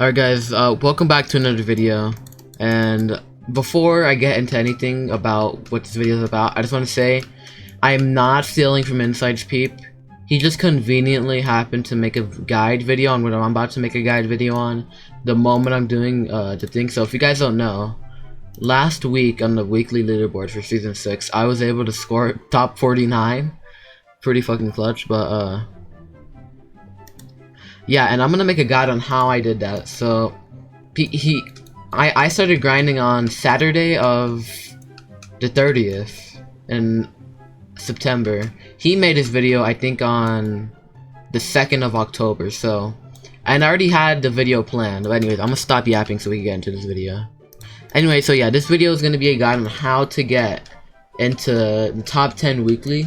Alright guys, welcome back to another video, and before I get into anything about what this video is about, I just want to say I am not stealing from Inside's Peep. He just conveniently happened to make a guide video on what I'm about to make a guide video on the moment I'm doing the thing. So if you guys don't know, last week on the weekly leaderboard for season 6, I was able to score top 49. Pretty fucking clutch, but yeah, and I'm gonna make a guide on how I did that. So I started grinding on Saturday of the 30th in September. He made his video I think on the 2nd of October, so and I already had the video planned. But anyways, I'm gonna stop yapping so we can get into this video. Anyway, so yeah, this video is gonna be a guide on how to get into the top 10 weekly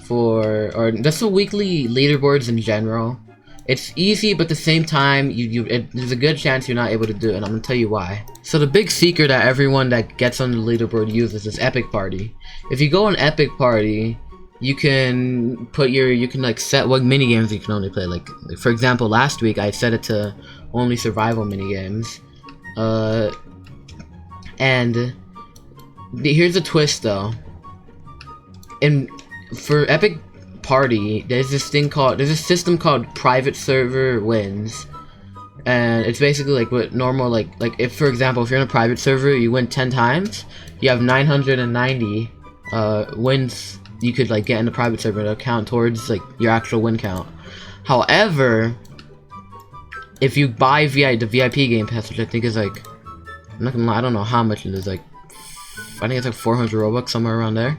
or just the weekly leaderboards in general. It's easy, but at the same time, there's a good chance you're not able to do it, and I'm gonna tell you why. So the big secret that everyone that gets on the leaderboard uses is Epic Party. If you go on Epic Party, you can like set what minigames you can only play. Like for example, last week I set it to only survival minigames. And here's the twist though. For Epic Party, there's a system called private server wins, and it's basically like what normal like if for example if you're in a private server you win 10 times, you have 990 wins you could like get in the private server to count towards like your actual win count. However, if you buy the VIP game pass, which I think is like, I'm not gonna lie, I don't know how much it is, like I think it's like 400 Robux, somewhere around there,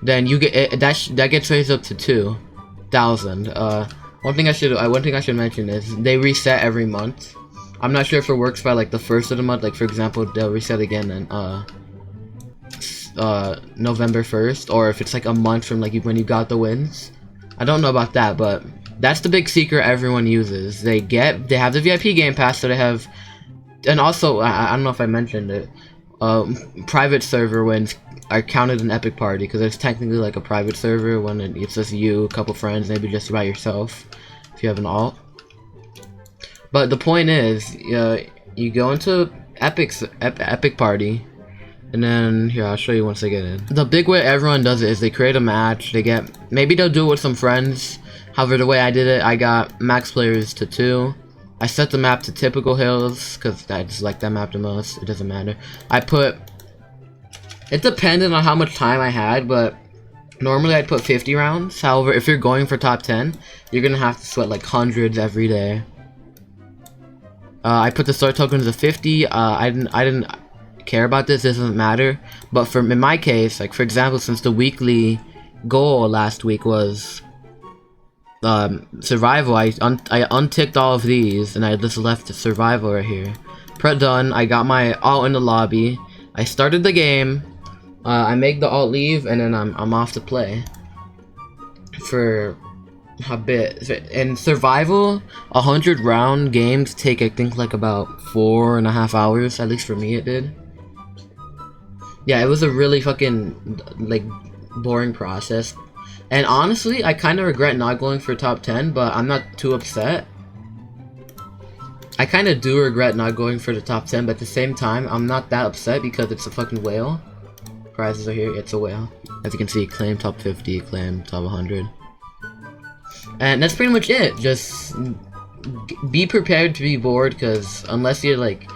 then you get that gets raised up to 2,000. One thing I should mention is they reset every month. I'm not sure if it works by like the first of the month. Like for example, they'll reset again in November 1st, or if it's like a month from like when you got the wins. I don't know about that, but that's the big secret everyone uses. They have the VIP game pass, so they have, and also I don't know if I mentioned it. Private server wins are counted in Epic Party because it's technically like a private server when it's just you, a couple friends, maybe just by yourself if you have an alt. But the point is, you go into Epic Party, and then here I'll show you once I get in. The big way everyone does it is they create a match. Maybe they'll do it with some friends. However, the way I did it, I got max players to 2. I set the map to typical hills because I just like that map the most. It doesn't matter. It depended on how much time I had, but normally I'd put 50 rounds. However, if you're going for top 10, you're gonna have to sweat like hundreds every day. I put the start token to 50. I didn't care about this. This doesn't matter. But in my case, like for example, since the weekly goal last week was survival, I unticked all of these and I just left the survival right here. Press done. I got my alt in the lobby. I started the game. I make the alt leave, and then I'm off to play for a bit. In survival, 100 round games take I think like about 4.5 hours. At least for me, it did. Yeah, it was a really fucking like boring process. And honestly, I kind of regret not going for top 10, but I'm not too upset. I kind of do regret not going for the top 10, but at the same time, I'm not that upset because it's a fucking whale. Prizes are here, it's a whale. As you can see, claim top 50, claim top 100. And that's pretty much it. Just be prepared to be bored, because unless you're like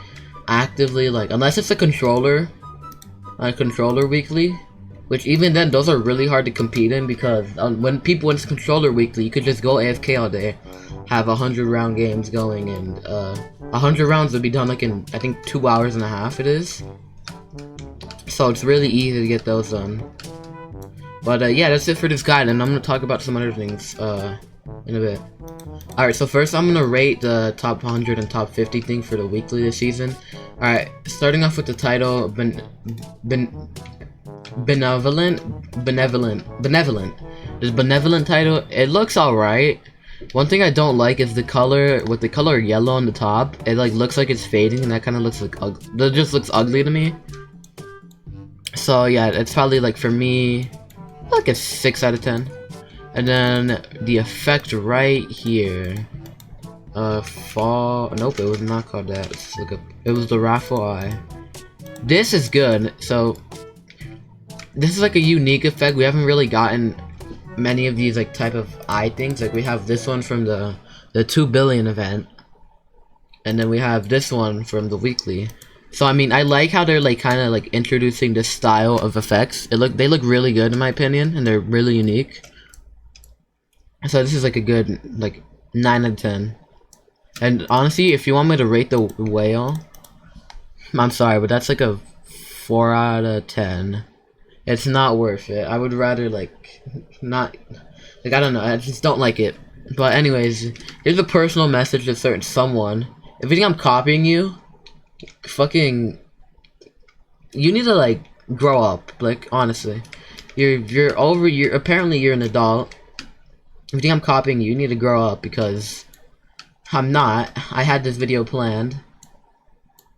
actively like, unless it's a controller weekly, which even then, those are really hard to compete in, because when it's controller weekly, you could just go AFK all day, have 100 round games going, and 100 rounds would be done like in I think 2.5 hours it is. So it's really easy to get those done. But yeah, that's it for this guide, and I'm gonna talk about some other things in a bit. Alright, so first I'm gonna rate the top 100 and top 50 thing for the weekly this season. Alright, starting off with the title, benevolent. This benevolent title, it looks alright. One thing I don't like is the color, with the color yellow on the top. It like looks like it's fading, and that kind of looks like that just looks ugly to me. So yeah, it's probably like for me like a 6 out of 10. And then the effect right here, Fall. Nope, it was not called that. It's like it was the raffle eye. This is good. So this is like a unique effect. We haven't really gotten many of these like type of eye things. Like we have this one from the 2 billion event, and then we have this one from the weekly. So I mean, I like how they're like kind of like introducing this style of effects. They look really good in my opinion, and they're really unique. So this is like a good like 9 out of 10. And honestly, if you want me to rate the whale, I'm sorry, but that's like a 4 out of 10. It's not worth it. I would rather like not, like, I don't know, I just don't like it. But anyways, here's a personal message to certain someone. If you think I'm copying you, fucking, you need to like grow up. Like honestly, apparently you're an adult. If you think I'm copying you, you need to grow up, because I'm not. I had this video planned.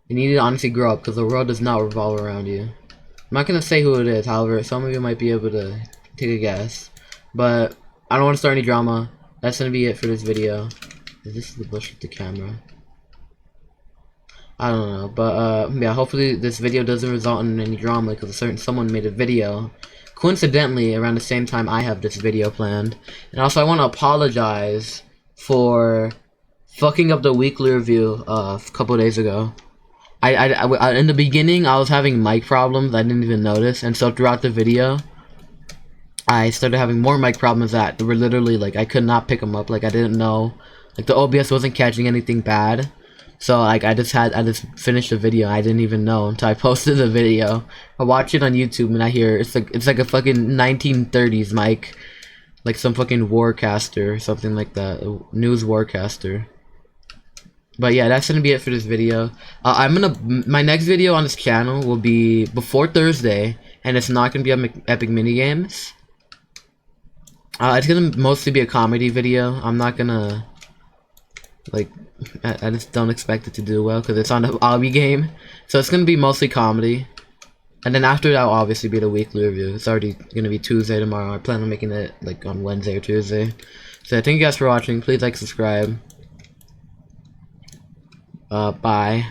You need to honestly grow up, because the world does not revolve around you. I'm not gonna say who it is, however, some of you might be able to take a guess. But I don't want to start any drama. That's gonna be it for this video. This is the bush with the camera. I don't know, but yeah, hopefully this video doesn't result in any drama, because a certain someone made a video coincidentally around the same time I have this video planned. And also I want to apologize for fucking up the weekly review a couple days ago. I in the beginning I was having mic problems I didn't even notice, and so throughout the video I started having more mic problems that were literally like I could not pick them up. Like I didn't know, like the OBS wasn't catching anything bad. So like I just finished the video. I didn't even know until I posted the video. I watch it on YouTube and I hear it's like a fucking 1930s mic, like some fucking warcaster or something like that, a news warcaster. But yeah, that's gonna be it for this video. My next video on this channel will be before Thursday, and it's not gonna be on Epic Minigames. It's gonna mostly be a comedy video. I'm not gonna like. I just don't expect it to do well because it's on the obby game, so it's gonna be mostly comedy. And then after that will obviously be the weekly review. It's already gonna be Tuesday tomorrow. I plan on making it like on Wednesday or Tuesday. So thank you guys for watching. Please like, subscribe. Bye.